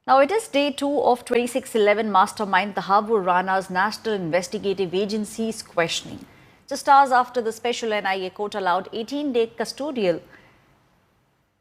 Now, it is day 2 of 2611 Mastermind, the Habur Rana's National Investigative Agency's questioning. Just hours after the special NIA court allowed 18-day custodial,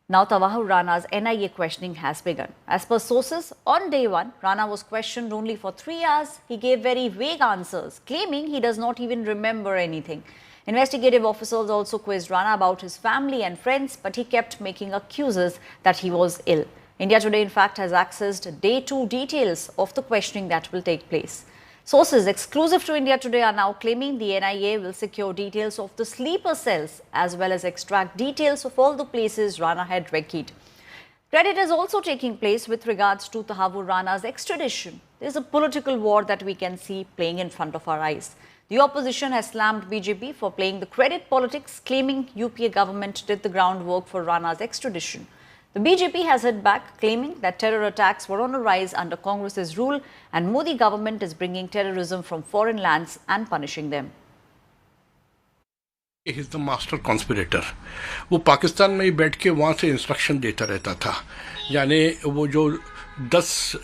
now Tawahur Rana's NIA questioning has begun. As per sources, on day 1, Rana was questioned only for 3 hours. He gave very vague answers, claiming he does not even remember anything. Investigative officers also quizzed Rana about his family and friends, but he kept making excuses that he was ill. India Today, in fact, has accessed day 2 details of the questioning that will take place. Sources exclusive to India Today are now claiming the NIA will secure details of the sleeper cells as well as extract details of all the places Rana had recceed. Credit is also taking place with regards to Tawahur Rana's extradition. There is a political war that we can see playing in front of our eyes. The opposition has slammed BJP for playing the credit politics, claiming UPA government did the groundwork for Rana's extradition. The BJP has hit back, claiming that terror attacks were on a rise under Congress's rule and Modi government is bringing terrorism from foreign lands and punishing them. He is the master conspirator. वो पाकिस्तान में ही बैठ के वहाँ से instruction देता रहता था. यानी वो जो 10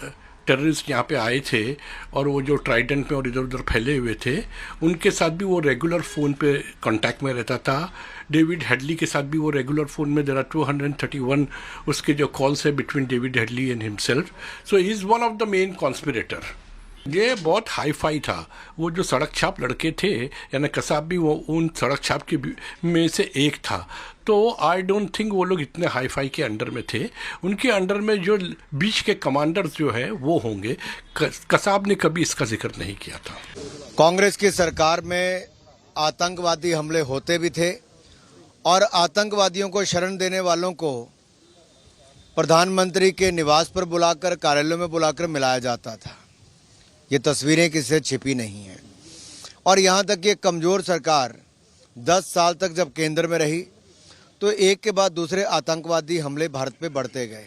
टेररिस्ट यहाँ पे आए थे और वो जो ट्राइडेंट में और इधर उधर फैले हुए थे, उनके साथ भी वो रेगुलर फ़ोन पे कांटेक्ट में रहता था. डेविड हेडली के साथ भी वो रेगुलर फ़ोन में. देयर आर 231 उसके जो कॉल्स है between David Headley and himself. So he is one of the main conspirator. ये बहुत हाई फाई था. वो जो सड़क छाप लड़के थे, यानी कसाब भी वो उन सड़क छाप के में से एक था. तो आई डोंट थिंक वो लोग इतने हाई फाई के अंडर में थे. उनके अंडर में जो बीच के कमांडर्स जो है वो होंगे. कसाब ने कभी इसका जिक्र नहीं किया था. कांग्रेस की सरकार में आतंकवादी हमले होते भी थे और आतंकवादियों को शरण देने वालों को प्रधानमंत्री के निवास पर बुलाकर, कार्यालयों में बुलाकर मिलाया जाता था. ये तस्वीरें किसी से छिपी नहीं हैं. और यहाँ तक कि कमज़ोर सरकार 10 साल तक जब केंद्र में रही तो एक के बाद दूसरे आतंकवादी हमले भारत पे बढ़ते गए.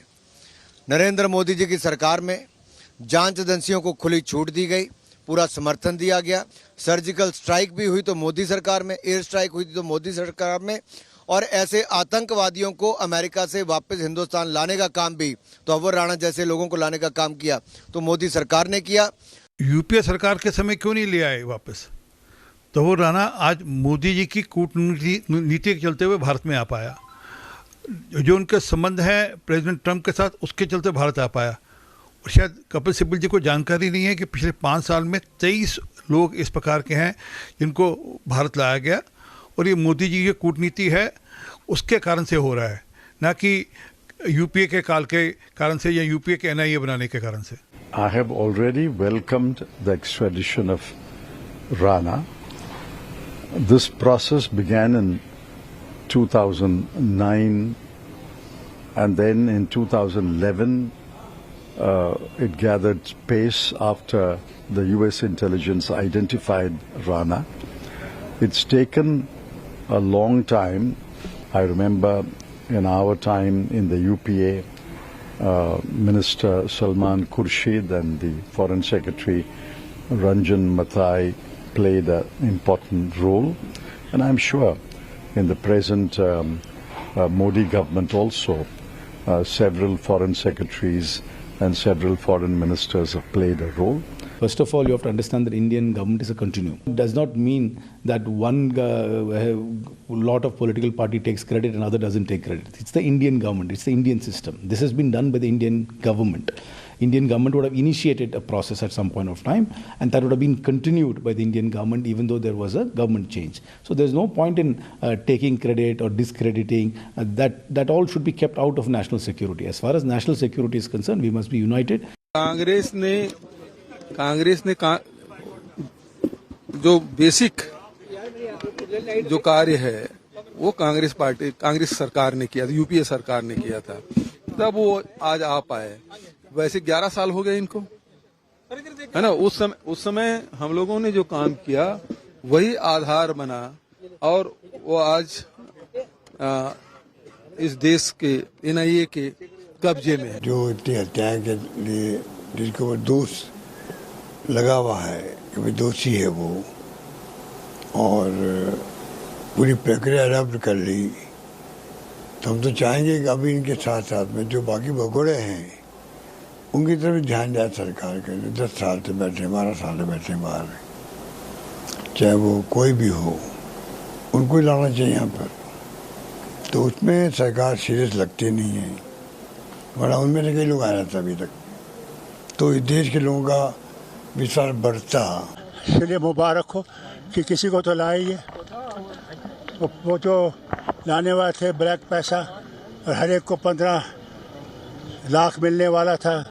नरेंद्र मोदी जी की सरकार में जांच एजेंसियों को खुली छूट दी गई, पूरा समर्थन दिया गया. सर्जिकल स्ट्राइक भी हुई तो मोदी सरकार में, एयर स्ट्राइक हुई तो मोदी सरकार में. और ऐसे आतंकवादियों को अमेरिका से वापस हिंदुस्तान लाने का काम भी तौवर राणा जैसे लोगों को लाने का काम किया तो मोदी सरकार ने किया. यूपीए सरकार के समय क्यों नहीं ले आए वापस? तो वो राणा आज मोदी जी की कूटनीति के चलते हुए भारत में आ पाया. जो उनके संबंध है प्रेसिडेंट ट्रंप के साथ, उसके चलते भारत आ पाया. और शायद कपिल सिब्बल जी को जानकारी नहीं है कि पिछले 5 साल में 23 लोग इस प्रकार के हैं जिनको भारत लाया गया. और ये मोदी जी की कूटनीति है, उसके कारण से हो रहा है, ना कि यूपीए के काल के कारण से या यूपीए के एनआईए बनाने के कारण से. I have already welcomed the extradition of Rana. This process began in 2009 and then in 2011 it gathered pace after the US intelligence identified Rana. It's taken a long time. I remember in our time in the UPA, Minister Salman Khurshid and the Foreign Secretary Ranjan Mathai played an important role. And I'm sure in the present Modi government also, several foreign secretaries and several foreign ministers have played a role. First of all, you have to understand that Indian government is a continuum. It does not mean that one lot of political party takes credit and other doesn't take credit. It's the Indian government. It's the Indian system. This has been done by the Indian government. Indian government would have initiated a process at some point of time, and that would have been continued by the Indian government even though there was a government change. So there's no point in taking credit or discrediting. That all should be kept out of national security. As far as national security is concerned, we must be united. Congress ने जो basic जो कार्य है वो कांग्रेस सरकार ने किया था, यूपीए सरकार ने किया था, तब वो आज आ पाए. वैसे 11 साल हो गए इनको, है ना. उस समय हम लोगों ने जो काम किया वही आधार बना और वो आज इस देश के एनआईए के कब्जे में है. जो इतनी हत्याएं के लिए जिनको वो दोष लगा हुआ है कि भाई दोषी है वो, और पूरी प्रक्रिया रद्द कर ली, तो हम तो चाहेंगे कि अभी इनके साथ साथ में जो बाकी भगोड़े हैं उनकी तरफ ध्यान जाए सरकार के लिए। 10 साल से बैठे, 12 साल से बैठे बाहर, चाहे वो कोई भी हो, उनको ही लाना चाहिए यहाँ पर। तो उसमें सरकार सीरियस लगती नहीं है, वरना उनमें से कई लोग आया था अभी तक, तो इस देश के लोगों का विश्वास बढ़ता। इसलिए मुबारक हो कि किसी को तो लाए ही है। वो जो लाने वाले थे ब्लैक पैसा, और हर एक को 15 लाख मिलने वाला था।